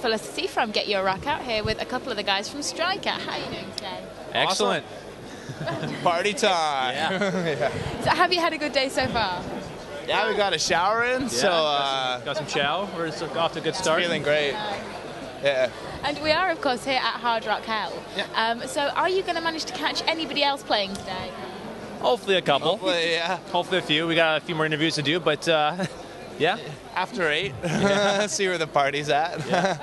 Felicity from GetYourRockOut here with a couple of the guys from Striker. How are you doing today? Excellent. Party time. Yeah. So have you had a good day so far? Yeah, we got a shower in, so got some chow. We're off to a good start. feeling great. Yeah. And we are, of course, here at Hard Rock Hell. Yeah. So are you going to manage to catch anybody else playing today? Hopefully a couple. Hopefully, yeah. Hopefully a few. We got a few more interviews to do, but yeah. After 8, see where the party's at. Yeah.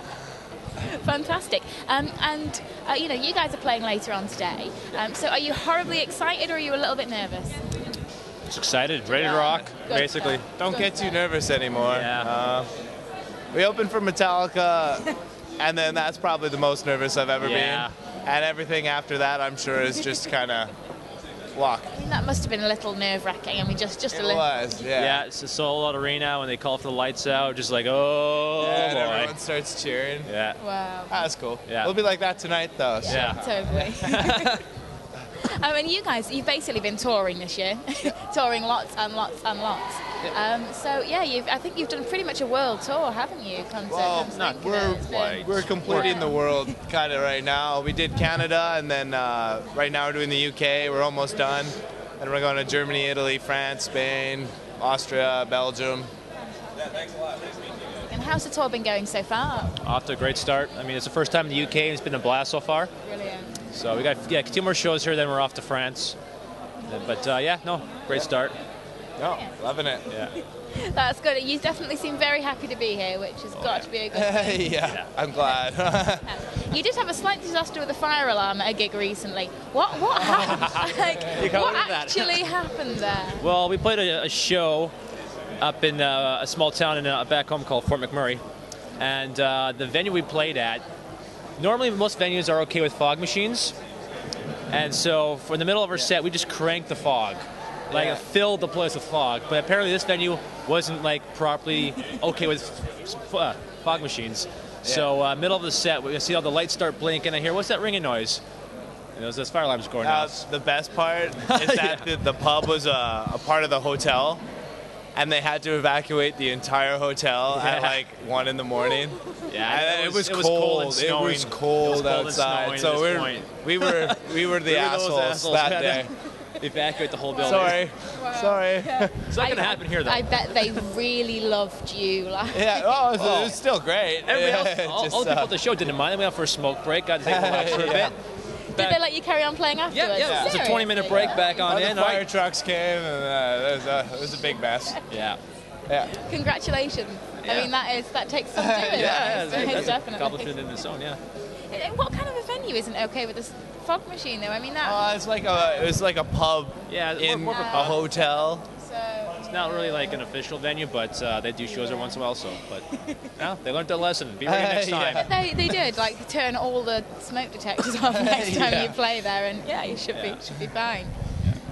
Fantastic. You know, you guys are playing later on today. So are you horribly excited or are you a little bit nervous? Just excited, ready to rock, basically. Don't get too nervous anymore. Yeah. We opened for Metallica, and then that's probably the most nervous I've ever been. And everything after that, I'm sure, is just kind of luck. I mean, that must have been a little nerve-wracking. I mean, just a little. It was, yeah. Yeah, it's a sold-out arena when they call for the lights out, just like, oh, and boy. everyone starts cheering. Yeah. Wow. That's cool. Yeah. It'll be like that tonight, though. So. Yeah. Totally. And you guys, you've basically been touring this year, touring lots and lots and lots. So yeah, I think you've done pretty much a world tour, haven't you? We're completing the world kind of right now. We did Canada, and then right now we're doing the UK. We're almost done, and we're going to Germany, Italy, France, Spain, Austria, Belgium. Yeah, thanks a lot. Nice meeting you. And how's the tour been going so far? Off to a great start. I mean, it's the first time in the UK, and it's been a blast so far. Brilliant. So we got 2 more shows here, then we're off to France. But great start. No, loving it. Yeah. That's good. You definitely seem very happy to be here, which has got to be a good thing. Yeah, I'm glad. You did have a slight disaster with a fire alarm at a gig recently. What happened? What actually happened there? Well, we played a show up in a small town back home called Fort McMurray. And the venue we played at, normally most venues are okay with fog machines. And so for the middle of our set, we just cranked the fog. Like, it filled the place with fog. But apparently this venue wasn't, like, properly okay with fog machines. So middle of the set, we see all the lights start blinking. I hear, what's that ringing noise? And those fire alarms going off. The best part is that the pub was a part of the hotel, and they had to evacuate the entire hotel at like 1 in the morning. Yeah, and it was cold and snowing. It was cold outside. So we were the assholes that day. Evacuate the whole building. Sorry. It's not going to happen here, though. I bet they really loved you. Yeah, it was still great. Everybody else, all the people at the show didn't mind. They went out for a smoke break, got to take a relax for a bit. Did they let you carry on playing afterwards? Yeah. It was a 20-minute break back on in. The fire trucks came, and it was a big mess. Yeah. Congratulations. Yeah. I mean, that takes some doing. That's definitely. an accomplishment in its own, yeah. What kind of a venue isn't okay with this fog machine, though? I mean, it was like a pub in more of a hotel. It's not really like an official venue, but they do shows every once in a while. But they learned their lesson. Be ready next time. They did, like, turn all the smoke detectors off next time you play there, and you should be fine.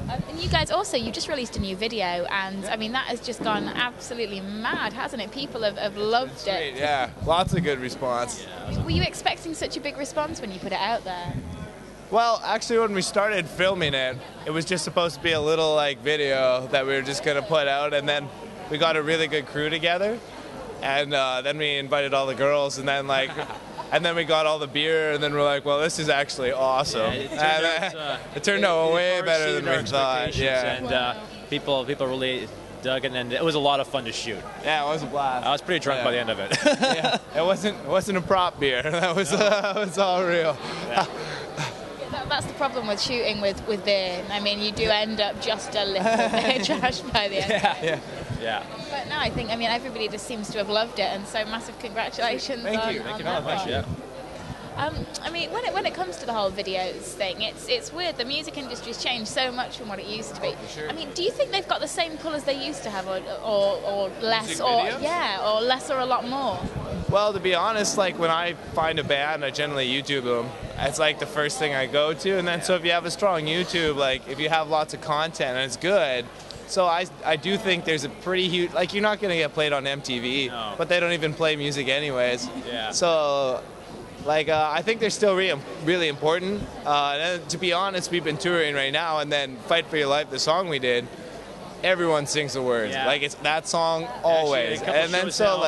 And you guys also, you just released a new video, and I mean, that has just gone absolutely mad, hasn't it? People have loved it. Yeah, lots of good response. Were you expecting such a big response when you put it out there? Well, actually, when we started filming it, it was just supposed to be a little like video that we were just going to put out, and then we got a really good crew together, and then we invited all the girls, and then and then we got all the beer, and then we're like, well, this is actually awesome. It turned out way better than we thought. Yeah. And people really dug it, and it was a lot of fun to shoot. Yeah, it was a blast. I was pretty drunk by the end of it. It wasn't a prop beer. That was all real. Yeah. That's the problem with shooting with beer. I mean, you do end up just a little bit trashed by the end. Yeah. But no, I think, everybody just seems to have loved it, and so massive congratulations. Thank you very much. When it comes to the whole videos thing, it's weird. The music industry's changed so much from what it used to be. For sure. I mean, do you think they've got the same pull as they used to have, or less, or less, or a lot more? Well, to be honest, like when I find a band, I generally YouTube them. It's like the first thing I go to, and then so if you have a strong YouTube, like if you have lots of content and it's good. So I do think there's a pretty huge, like you're not going to get played on MTV, but they don't even play music anyways. Yeah. So I think they're still really important. And to be honest, we've been touring right now, and then Fight for Your Life, the song we did, everyone sings the words. Yeah. Like it's that song always. Actually, and then so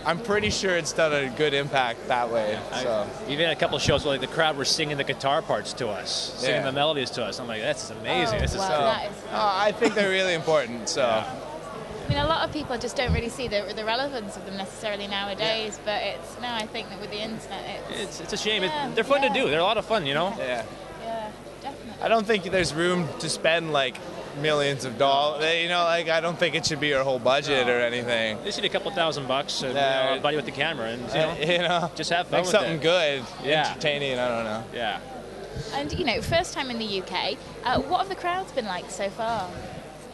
I'm pretty sure it's done a good impact that way. So Even a couple of shows where like the crowd were singing the guitar parts to us, singing the melodies to us. I'm like, that's amazing. This is I think they're really important. So. I mean, a lot of people just don't really see the relevance of them necessarily nowadays, but it's now I think that with the internet, it's a shame. They're fun to do. They're a lot of fun, you know. Yeah. Yeah, definitely. I don't think there's room to spend like millions of dollars. You know, like I don't think it should be your whole budget or anything. They should a couple $1,000 and a buddy with the camera, and you know, just have fun make with something it. good, entertaining. I don't know. Yeah. And you know, first time in the UK, what have the crowds been like so far?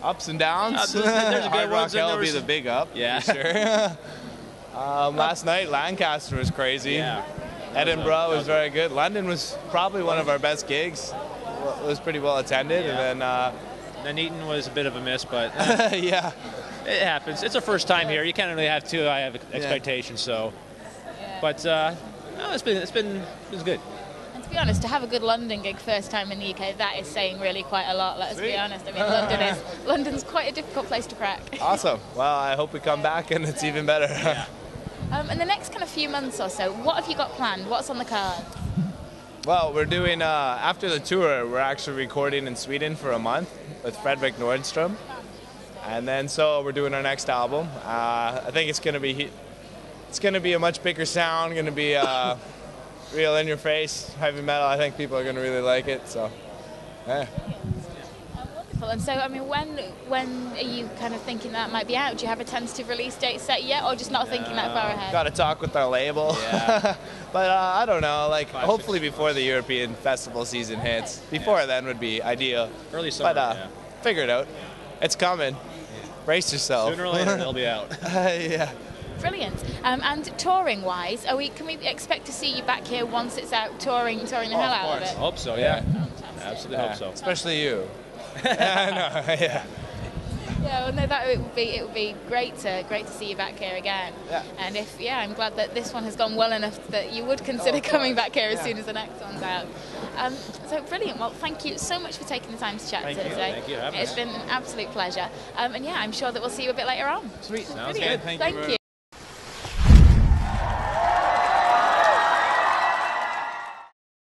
Ups and downs. There's a good ones, Rock will be the big up. Yeah. For sure. Last night, Lancaster was crazy. Yeah. Edinburgh was very good. London was probably one of our best gigs. It was pretty well attended, and then Eton was a bit of a miss, but yeah, it happens. It's our first time here. You can't really have too high of expectations, so. But no, it's been good. And to be honest, to have a good London gig first time in the UK, that is saying really quite a lot. Let's be honest. I mean, London's quite a difficult place to crack. Awesome. Well, I hope we come back and it's even better. In the next kind of few months or so, what have you got planned? What's on the card? Well, we're doing, after the tour, we're actually recording in Sweden for a month with Fredrik Nordstrom. And then so we're doing our next album. I think it's going to be a much bigger sound, going to be real in your face, heavy metal. I think people are going to really like it. So, yeah. Wonderful. And so, I mean, when are you kind of thinking that might be out? Do you have a tentative release date set yet, or just not thinking that far ahead? Got to talk with our label. Yeah. But I don't know. Like, hopefully before the European festival season hits. Before then would be ideal. Early summer. But figure it out. It's coming. Brace yourself. Sooner or later, it'll be out. Yeah. Brilliant. And touring-wise, can we expect to see you back here once it's out touring the hell out of it? Hope so. Yeah. Absolutely hope so. Especially you. Yeah. Yeah, well, no, it would be great to see you back here again. Yeah. And I'm glad that this one has gone well enough that you would consider coming back here as soon as the next one's out. So brilliant. Well, thank you so much for taking the time to chat to us today. Thank you. It's been an absolute pleasure. And yeah, I'm sure that we'll see you a bit later on. Sweet. Sounds Brilliant. good. Thank you.